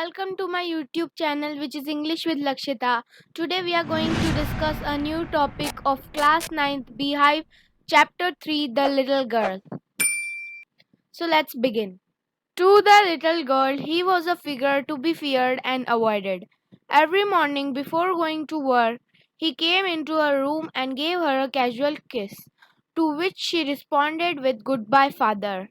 welcome to my YouTube channel, which is English with Lakshita. Today we are going to discuss a new topic of class 9th Beehive, chapter 3, The Little Girl. So let's begin. To the little girl, he was a figure to be feared and avoided. Every morning before going to work, he came into her room and gave her a casual kiss, to which she responded with goodbye, father.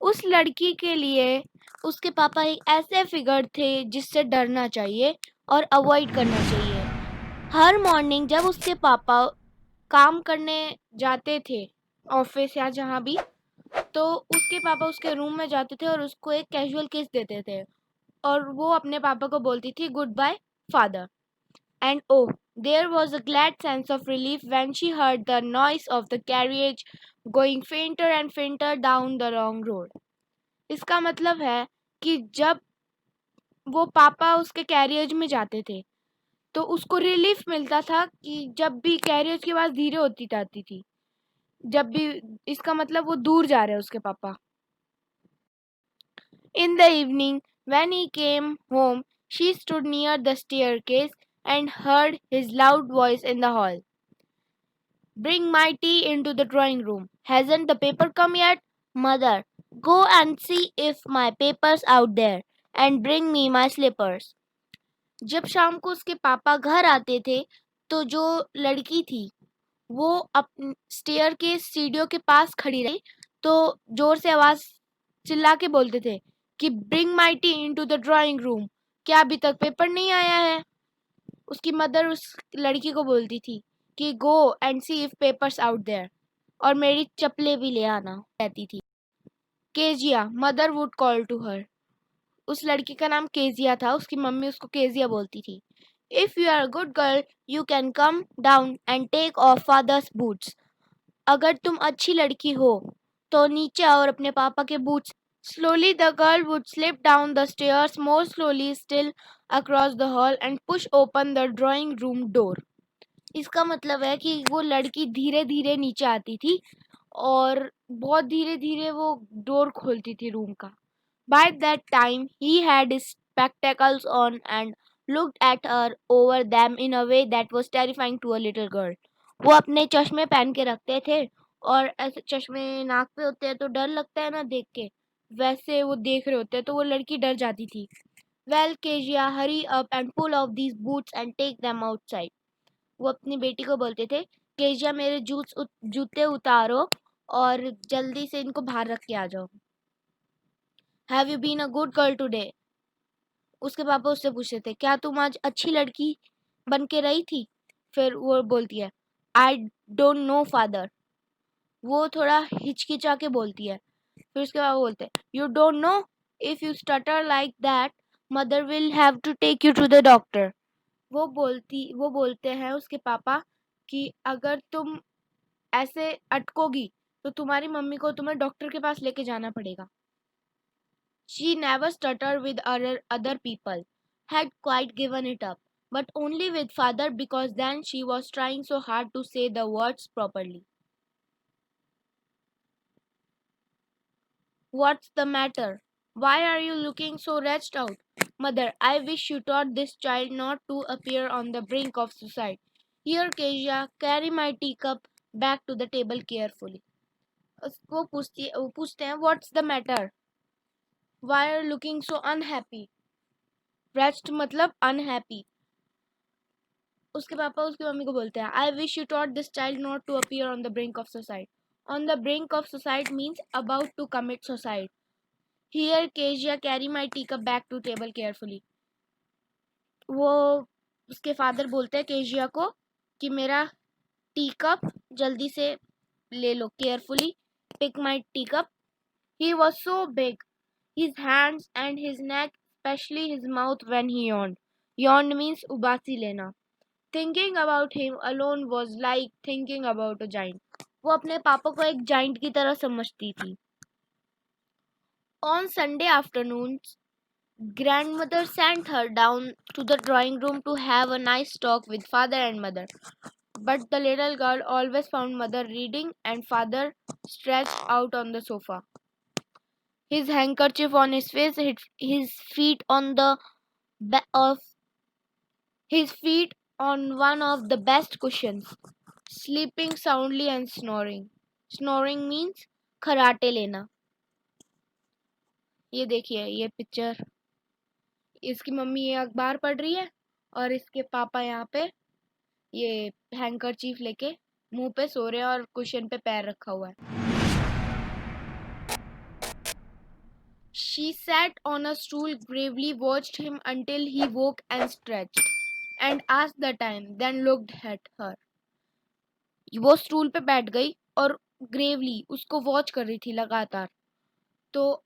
उस लड़की के लिए उसके पापा एक ऐसे figure थे जिससे डरना चाहिए और अवॉइड करना चाहिए। हर मॉर्निंग जब उसके पापा काम करने जाते थे, ऑफिस या जहाँ भी, तो उसके पापा उसके रूम में जाते थे और उसको एक कैजुअल किस देते थे और वो अपने पापा को बोलती थी good bye father. And oh, there was a glad sense of relief when she heard the noise of the carriage going fainter and fainter down the long road. इसका मतलब है कि जब वो पापा उसके कैरियज में जाते थे तो उसको रिलीफ मिलता था कि जब भी कैरियज की आवाज धीरे होती जाती थी, जब भी, इसका मतलब वो दूर जा रहे हैं उसके पापा। In the evening, when he came home, she stood near the staircase and heard his loud voice in the hall. Bring my tea into the drawing room. Hasn't the paper come yet? Mother, go and see if my paper's out there and bring me my slippers. जब शाम को उसके पापा घर आते थे तो जो लड़की थी वो स्टेयर के सीढ़ियों के पास खड़ी रही तो जोर से आवाज चिल्ला के बोलते थे कि bring my T into the drawing room. क्या अभी तक पेपर नहीं आया है? उसकी मदर उस लड़की को बोलती थी कि go and see if papers out there और मेरी चप्पलें भी ले आना कहती थी। Kezia, mother would call to her. उस लड़की का नाम केजिया था, उसकी मम्मी उसको केजिया बोलती थी। If you are a good girl you can come down and take off father's boots. अगर तुम अच्छी लड़की हो तो नीचे आओ और अपने पापा के boots. Slowly the girl would slip down the stairs more slowly still across the hall and push open the drawing room door. इसका मतलब है कि वो लड़की धीरे धीरे नीचे आती थी और बहुत धीरे धीरे वो डोर खोलती थी रूम का। By that time he had his spectacles on and looked at her over them in a way that was terrifying to a little girl. वो अपने चश्मे पहन के रखते थे और ऐसे चश्मे नाक पे होते हैं तो डर लगता है ना देख के, वैसे वो देख रहे होते हैं तो वो लड़की डर जाती थी। Well, Kezia, hurry up and pull off these boots and take them outside. वो अपनी बेटी को बोलते थे, केजिया मेरे जूते उतारो और जल्दी से इनको बाहर रख के आ जाओ। Have you been a good girl today? उसके पापा उससे पूछते थे क्या तुम आज अच्छी लड़की बन के रही थी? फिर वो बोलती है आई डोंट नो फादर। वो थोड़ा हिचकिचा के बोलती है। फिर उसके पापा बोलते हैं you don't know, if you stutter like that mother will have to take you to the doctor. वो बोलते हैं उसके पापा कि अगर तुम ऐसे अटकोगी तो तुम्हारी मम्मी को तुम्हें डॉक्टर के पास लेके जाना पड़ेगा। She never stuttered with other people, had quite given it up, but only with father because then she was trying so hard to say the words properly. What's the matter? Why are you looking so wretched out? Mother, I wish you taught this child not to appear on the brink of suicide. Here, Kezia, carry my teacup back to the table carefully. वो पूछते हैं What's the matter? Why are you looking so unhappy? Wretched मतलब unhappy. उसके पापा उसकी mummy को बोलते हैं I wish you taught this child not to appear on the brink of suicide. On the brink of suicide means about to commit suicide. Here Kezia carry my tea cup back to table carefully. वो उसके father बोलते हैं Kezia को कि मेरा tea cup जल्दी से ले लो carefully. Pick my tea cup. He was so big, his hands and his neck, specially his mouth when he yawned. Yawned means उबासी लेना। Thinking about him alone was like thinking about a giant. वो अपने पापा को एक giant की तरह समझती थी। On Sunday afternoons, grandmother sent her down to the drawing room to have a nice talk with father and mother. But the little girl always found mother reading and father stretched out on the sofa. his handkerchief on his face, his feet on the of his feet on one of the best cushions, sleeping soundly and snoring. Snoring means खराटे लेना. ये देखिए ये picture, इसकी mummy ये अखबार पढ़ रही है और इसके पापा यहाँ पे ये हैंकरचीफ लेके मुंह पे सो रहे हैं और कुशन पे पैर रखा हुआ है. She sat on a stool, gravely watched him until he woke and stretched, and asked the time, then looked at her. वो स्टूल पे बैठ गई और ग्रेवली उसको वॉच कर रही थी लगातार. तो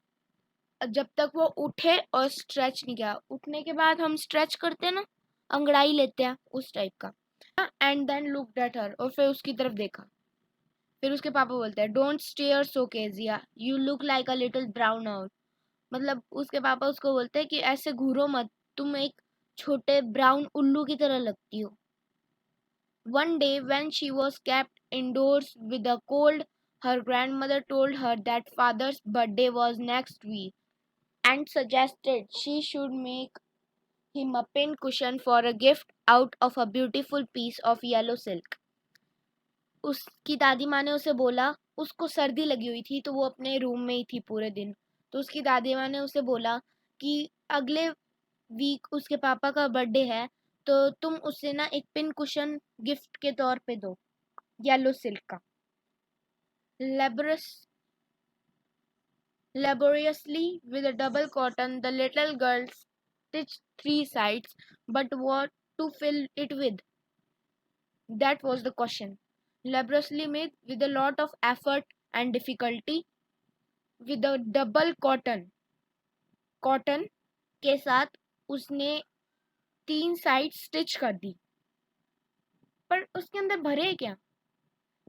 जब तक वो उठे और स्ट्रेच नहीं किया. उठने के बाद हम स्ट्रेच करते हैं ना, अंगड़ाई लेते हैं, उस टाइप का. And then looked at her, और फिर उसकी तरफ देखा. फिर उसके पापा बोलते हैं, don't stare so Kezia, you look like a little brown owl. मतलब उसके पापा उसको बोलते हैं कि ऐसे घूरो मत, तुम एक छोटे ब्राउन उल्लू की तरह लगती हो. One day when she was kept indoors with a cold, her grandmother told her that father's birthday was next week and suggested she should make him a pin cushion for a gift out of a beautiful piece of yellow silk. उसकी दादी माँ ने उसे बोला, उसको सर्दी लगी हुई थी तो वो अपने रूम में ही थी पूरे दिन. तो उसकी दादी माँ ने उसे बोला कि अगले वीक उसके पापा का बर्थडे है, तो तुम उसे ना एक पिन कुशन गिफ्ट के तौर पे दो, येलो सिल्क का. Laboriously with a double cotton, the little girl stitched three sides, but what to fill it with? That was the question. Laboriously made with a lot of effort and difficulty, with a double cotton के साथ उसने 3 side stitch कर दी. पर उसके अंदर भरे क्या?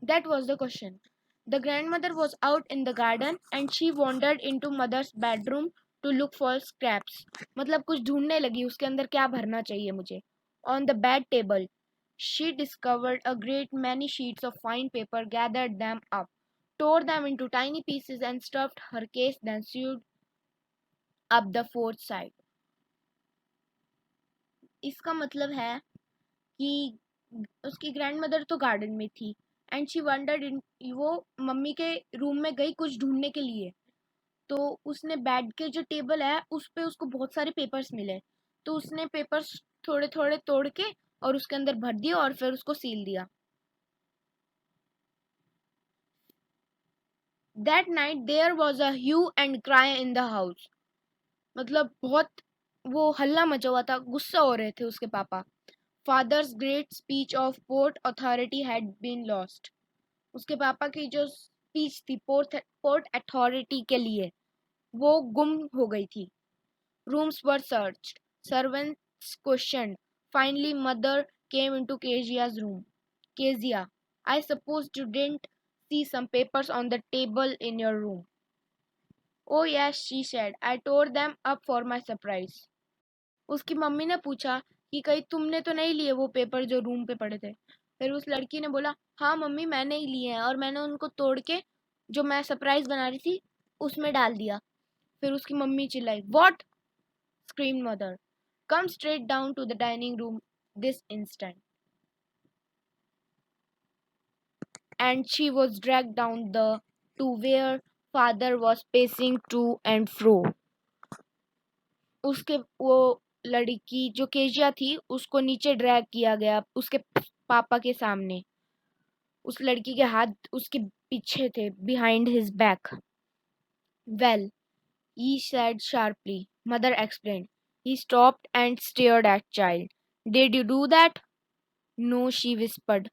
That was the question. The grandmother was out in the garden and she wandered into mother's bedroom to look for scraps. मतलब कुछ ढूंढने लगी उसके अंदर क्या भरना चाहिए मुझे. On the bed table, she discovered a great many sheets of fine paper, gathered them up, tore them into tiny pieces and stuffed her case, then sewed up the fourth side. इसका मतलब है कि उसकी grandmother तो garden में थी and she wandered इन, वो mummy के रूम में गई कुछ ढूंढने के लिए. तो उसने बेड के जो टेबल है उस पे उसको बहुत सारे पेपर्स मिले. तो उसने पेपर्स थोड़े थोड़े तोड़ के और उसके अंदर भर दिया और फिर उसको सील दिया. That night there was a hue and cry in the house. मतलब बहुत वो हल्ला मचा हुआ था, गुस्सा हो रहे थे उसके पापा. Father's great speech of port authority had been lost. उसके पापा की जो स्पीच थी पोर्ट अथॉरिटी के लिए, वो गुम हो गई थी. Rooms were searched, servants questioned. Finally mother came into Kezia's room. Kezia, I suppose you didn't see some papers on the table in your room. Oh yes, she said. I tore them up for my surprise. उसकी mummy ने पूछा कि कहीं तुमने तो नहीं लिए वो पेपर जो रूम पे पड़े थे. फिर उस लड़की ने बोला, हाँ मम्मी मैंने ही लिए हैं और मैंने उनको तोड़ के जो मैं सरप्राइज बना रही थी उसमें डाल दिया. फिर उसकी मम्मी चिल्लाई, what? Screamed mother. Come straight down to the dining room this instant. And she was dragged down the to where father was pacing to and fro. उसके वो लड़की जो केजिया थी उसको नीचे ड्रैग किया गया उसके पापा के सामने. उस लड़की के हाथ उसके पीछे थे, behind his back. Well, he said sharply. Mother explained. He stopped and stared at child. Did you do that? No, she whispered.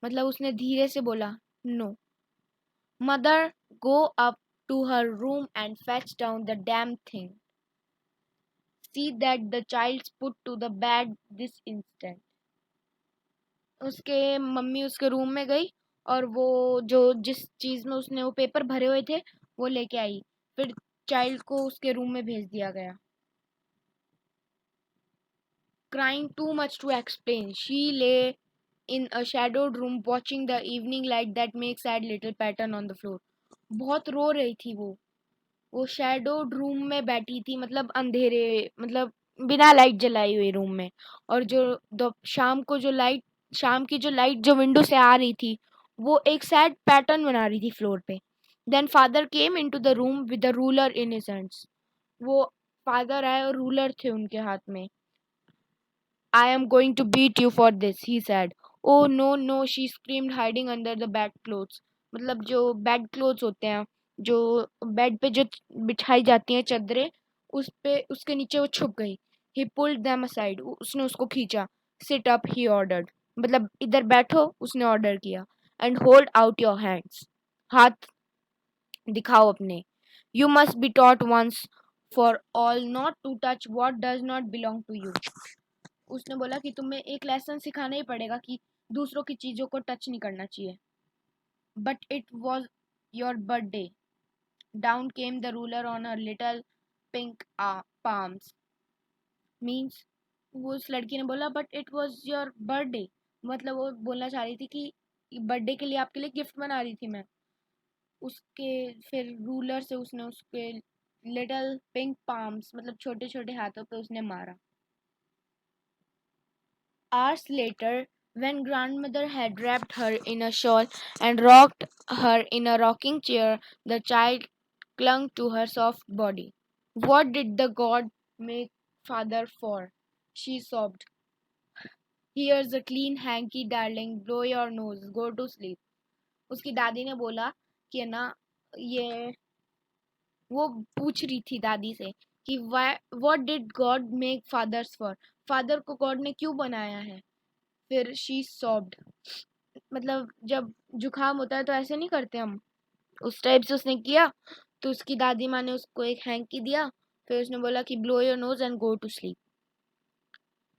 मतलब उसने धीरे से बोला, no. Mother, go up to her room and fetch down the damn thing. See that the child's put to the bed this instant. उसके mummy उसके room में गई और वो जो जिस चीज में उसने वो पेपर भरे हुए थे वो लेके आई. फिर चाइल्ड को उसके रूम में भेज दिया गया. Crying too much to explain, she lay in a shadowed room watching the evening light that makes sad little pattern on the floor. बहुत रो रही थी वो. वो शैडोड रूम में बैठी थी, मतलब अंधेरे, मतलब बिना लाइट जलाई हुई रूम में। और जो शाम की जो लाइट जो विंडो से आ रही थी, वो एक सैड पैटर्न बना रही थी फ्लोर पे। Then father came into the room with the ruler in his hands. वो फादर आए और रूलर थे उनके हाथ में। I am going to beat you for this, he said. Oh no, no, she screamed, hiding under the bed clothes. मतलब जो bed clothes होते हैं, जो बेड पे जो बिछाई जाती हैं चादरें, उस पे उसके नीचे वो छुप गई। He pulled them aside. उसने उसको खींचा. Sit up, he ordered. मतलब इधर बैठो, उसने ऑर्डर किया. And hold out your hands. हाथ दिखाओ अपने. You must be taught once for all not to touch what does not belong to you. उसने बोला कि तुम्हें एक लेसन सिखाना ही पड़ेगा कि दूसरों की चीजों को टच नहीं करना चाहिए. But it was your birthday. Down came the ruler on her little pink palms. Means वो उस लड़की ने बोला but it was your birthday. मतलब वो बोलना चाह रही थी कि बर्थडे के लिए आपके लिए गिफ्ट बना रही थी मैं. उसके फिर रूलर से उसने उसके लिटिल पिंक palms, मतलब छोटे छोटे हाथों पे उसने मारा. Hours later, when grandmother had wrapped her in a shawl and rocked her in a rocking chair, the child clung to her soft body. What did the god make father for? She sobbed. Here's a clean hanky, darling. Blow your nose. Go to sleep. उसकी दादी ने बोला कि ना, ये वो पूछ रही थी दादी से कि what did God make fathers for. Father को गॉड ने क्यों बनाया है. फिर शी सॉब्ड. मतलब जब जुकाम होता है तो ऐसे नहीं करते हम, उस टाइप से उसने किया. तो उसकी दादी माँ ने उसको एक हैंकी दिया. फिर उसने बोला कि blow your nose and go to sleep.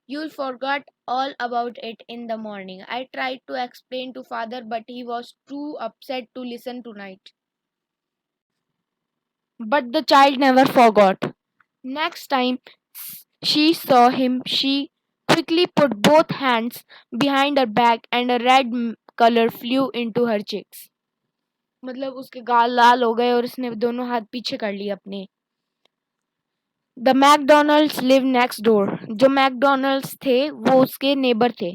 You'll forget all about it in the morning. I tried to explain to father but he was too upset to listen tonight. But the child never forgot. Next time she saw him, she quickly put both hands behind her back and a red color flew into her cheeks. मतलब उसके गाल लाल हो गए और उसने दोनों हाथ पीछे कर लिए अपने. The McDonald's live next door. जो मैकडोनल्ड्स थे वो उसके नेबर थे.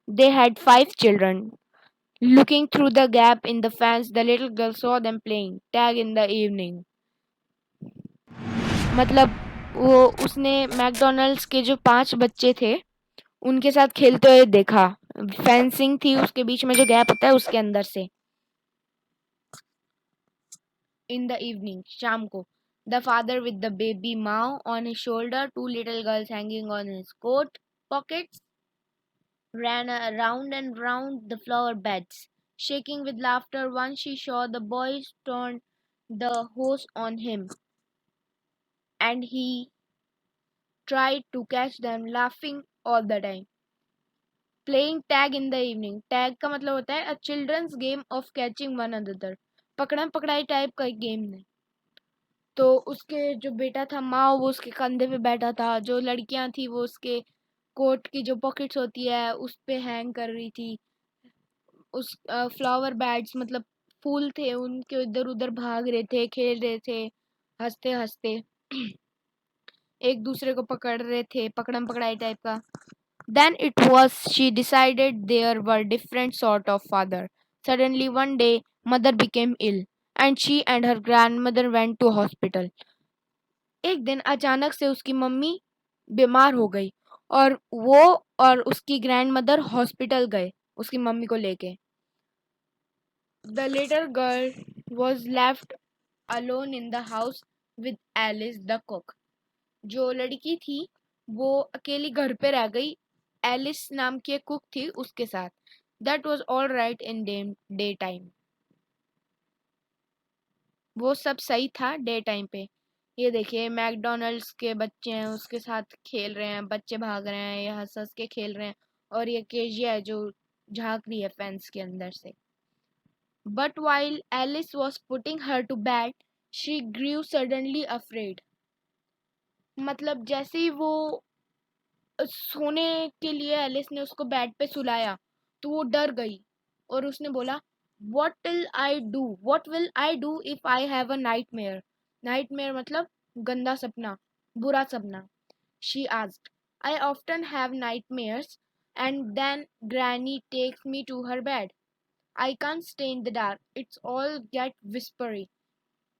They had 5 children. Looking through the gap in the fence, the little girl saw them playing tag in the evening. मतलब वो उसने मैकडोनल्ड्स के जो 5 बच्चे थे उनके साथ खेलते हुए देखा. फेंसिंग थी उसके बीच में जो गैप होता है उसके अंदर से. In the evening, शाम को. The father with the baby Mao on his shoulder, 2 little girls hanging on his coat pockets, ran round and round the flower beds, shaking with laughter. Once she saw the boys turn the hose on him, and he tried to catch them, laughing all the time. Playing tag in the evening. Tag का मतलब होता है a children's game of catching one another. पकड़म पकड़ाई type का एक game है. तो उसके जो बेटा था माँ वो उसके कंधे पे बैठा था. जो लड़कियां थी वो उसके कोट की जो पॉकेट्स होती है उस पे हैंग कर रही थी. उस फ्लावर बैड्स, मतलब फूल थे उनके इधर उधर भाग रहे थे, खेल रहे थे हंसते हंसते. एक दूसरे को पकड़ रहे थे, पकड़म पकड़ाई टाइप का. Then it was she decided there were different sort of father. Suddenly one day mother became ill and she and her grandmother went to hospital. एक दिन अचानक से उसकी मम्मी बीमार हो गई और वो और उसकी ग्रैंडमदर हॉस्पिटल गए उसकी मम्मी को लेके. The little girl was left alone in the house with Alice the cook. जो लड़की थी वो अकेली घर पे रह गई एलिस नाम की एक कुक थी उसके साथ. That was all right in day time. वो सब सही था डे टाइम पे. ये देखिए मैकडोनल्ड्स के बच्चे हैं उसके साथ खेल रहे हैं, बच्चे भाग रहे हैं, ये हंस हंस के खेल रहे हैं. और ये केजिया है जो झांक रही है फेंस के अंदर से. But while Alice was putting her to bed she grew suddenly afraid. मतलब जैसे ही वो सोने के लिए एलिस ने उसको बेड पे सुलाया तो वो डर गई और उसने बोला what will I do if I have a nightmare. Nightmare मतलब गंदा सपना, बुरा सपना. She asked. I often have nightmares, and then Granny takes me to her bed. I can't stay in the dark. It's all get whispery.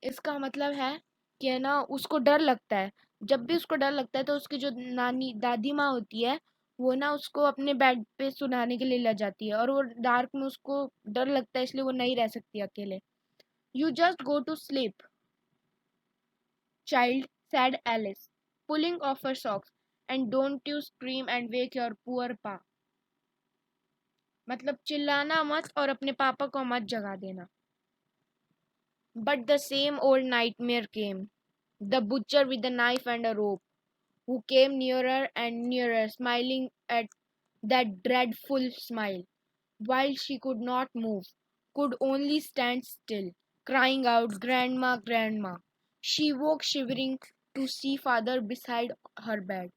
इसका मतलब है कि ना उसको डर लगता है. जब भी उसको डर लगता है तो उसकी जो नानी दादी माँ होती है वो ना उसको अपने बेड पे सुलाने के लिए ले जाती है, और वो डार्क में उसको डर लगता है इसलिए वो नहीं रह सकती अकेले. You just go to sleep, child, said Alice, pulling off her socks, and don't you scream and wake your poor pa. मतलब चिल्लाना मत और अपने पापा को मत जगा देना. But the same old nightmare came. The butcher with the knife and a rope, who came nearer and nearer, smiling at that dreadful smile, while she could not move, could only stand still, crying out, Grandma, Grandma. She woke shivering to see father beside her bed,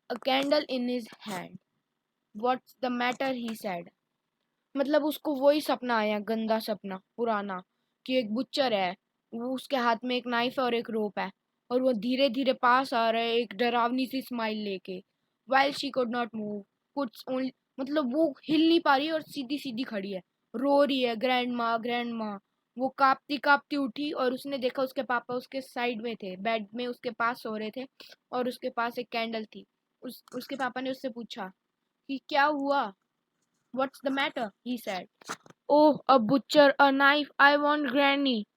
a candle in his hand. What's the matter? He said. मतलब उसको वही सपना आया, गंदा सपना पुराना, कि एक बुच्चर है, वो उसके हाथ में एक नाइफ है और एक रोप है, और वो धीरे धीरे पास आ रहा है एक डरावनी सी स्माइल लेके. While she could not move, कुछ ओनली मतलब वो हिल नहीं पा रही है और सीधी सीधी खड़ी है, रो रही है, ग्रैंड माँ ग्रैंड माँ. वो कांपती कांपती उठी और उसने देखा उसके पापा उसके साइड में थे, बेड में उसके पास सो रहे थे, और उसके पास एक कैंडल थी. उसके पापा ने उससे पूछा कि क्या हुआ. What's the matter? He said. Oh, a butcher, a knife, I want Granny.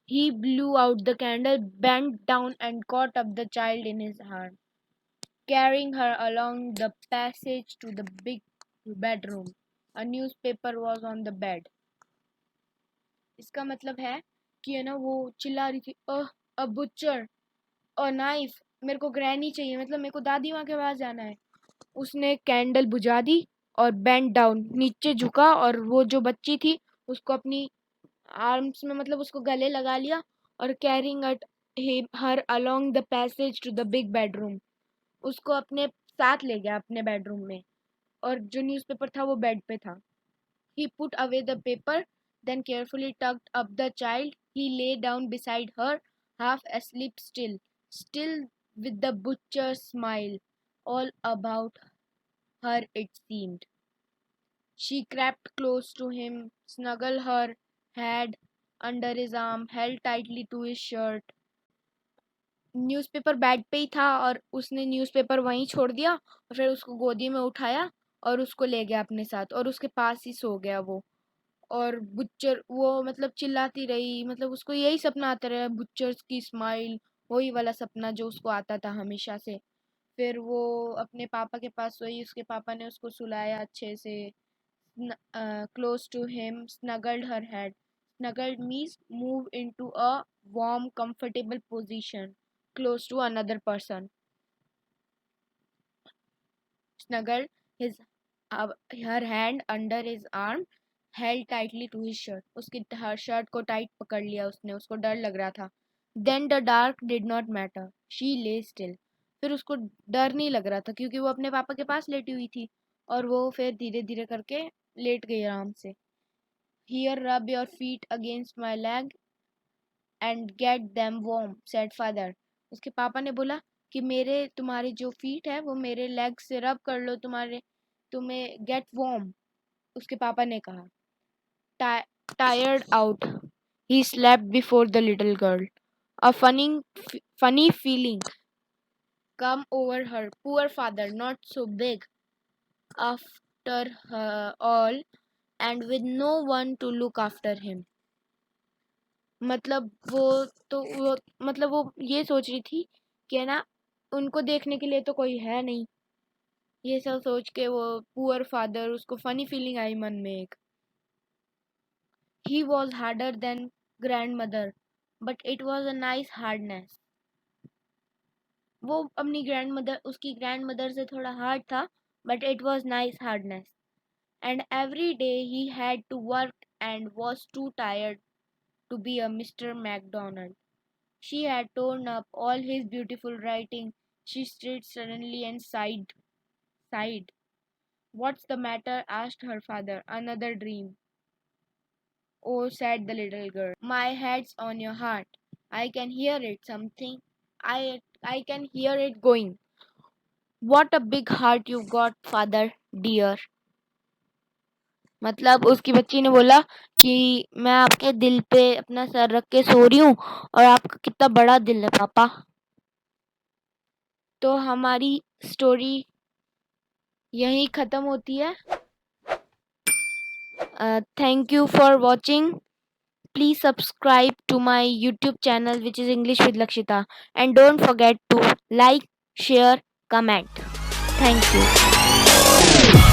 He blew out the candle, bent down, and caught up the child in his arms, carrying her along the passage to the big bedroom. A newspaper was on the bed. इसका मतलब है कि है ना वो चिल्ला रही थी, ओह अ बुचर, अ नाइफ, मेरे को ग्रैनी चाहिए, मतलब मेरे को दादी माँ के पास जाना है. उसने कैंडल बुझा दी और बेंट डाउन नीचे झुका, और वो जो बच्ची थी उसको अपनी आर्म्स में मतलब उसको गले लगा लिया, और carrying at her along the passage to the big bedroom, उसको अपने साथ ले गया अपने बेडरूम में, और जो न्यूज़पेपर था वो बेड पे था. He put away the paper, then carefully tucked up the child. He lay down beside her, half asleep still with the butcher's smile all about her it seemed. She crept close to him, snuggled her head under his arm, held tightly to his shirt. Newspaper bed पे ही था, और उसने newspaper वहीं छोड़ दिया और फिर उसको गोदी में उठाया और उसको ले गया अपने साथ, और उसके पास ही सो गया वो. और बुच्चर वो मतलब चिल्लाती रही, मतलब उसको यही सपना आता रहा, बुच्चर्स की स्माइल, वही वाला सपना जो उसको आता था हमेशा से. फिर वो अपने पापा के पास सोई, उसके पापा ने उसको सुलाया अच्छे से. Close to him, snuggled her head. Snuggled means move into a warm, comfortable position close to another person. Snuggled his her hand under his arm, held tightly to his shirt. उसकी शर्ट को tight पकड़ लिया उसने, उसको डर लग रहा था. Then the dark did not matter. She lay still. फिर उसको डर नहीं लग रहा था क्योंकि वो अपने पापा के पास लेटी हुई थी, और वो फिर धीरे धीरे करके लेट गई आराम से. Here, rub your feet against my leg and get them warm, said father. उसके पापा ने बोला कि मेरे तुम्हारे जो फीट है वो मेरे लेग से रब कर लो, तुम्हारे तुम्हें गेट वार्म, उसके पापा ने कहा. Tired out, he slept before the little girl. A funny feeling come over her. Poor father, not so big after her all, and with no one to look after him. मतलब वो मतलब वो ये सोच रही थी कि ना उनको देखने के लिए तो कोई है नहीं. ये सब सोच के वो पुअर फादर, उसको फनी फीलिंग आई मन में एक. He was harder than grandmother, but it was a nice hardness. वो अपनी ग्रैंड मदर, उसकी ग्रैंड मदर से थोड़ा हार्ड था, but it was nice hardness. And every day he had to work and was too tired to be a mister McDonald. She had torn up all his beautiful writing. She stirred suddenly and sighed. What's the matter? Asked her father. Another dream. Oh, said the little girl. My head's on your heart. I can hear it something. I can hear it going. What a big heart you got, father dear. मतलब उसकी बच्ची ने बोला कि मैं आपके दिल पे अपना सर रख के सो रही हूँ और आपका कितना बड़ा दिल है पापा। तो हमारी स्टोरी यहीं ख़त्म होती है। Thank you for watching. Please subscribe to my YouTube channel, which is English with Lakshita, and don't forget to like, share, comment. Thank you.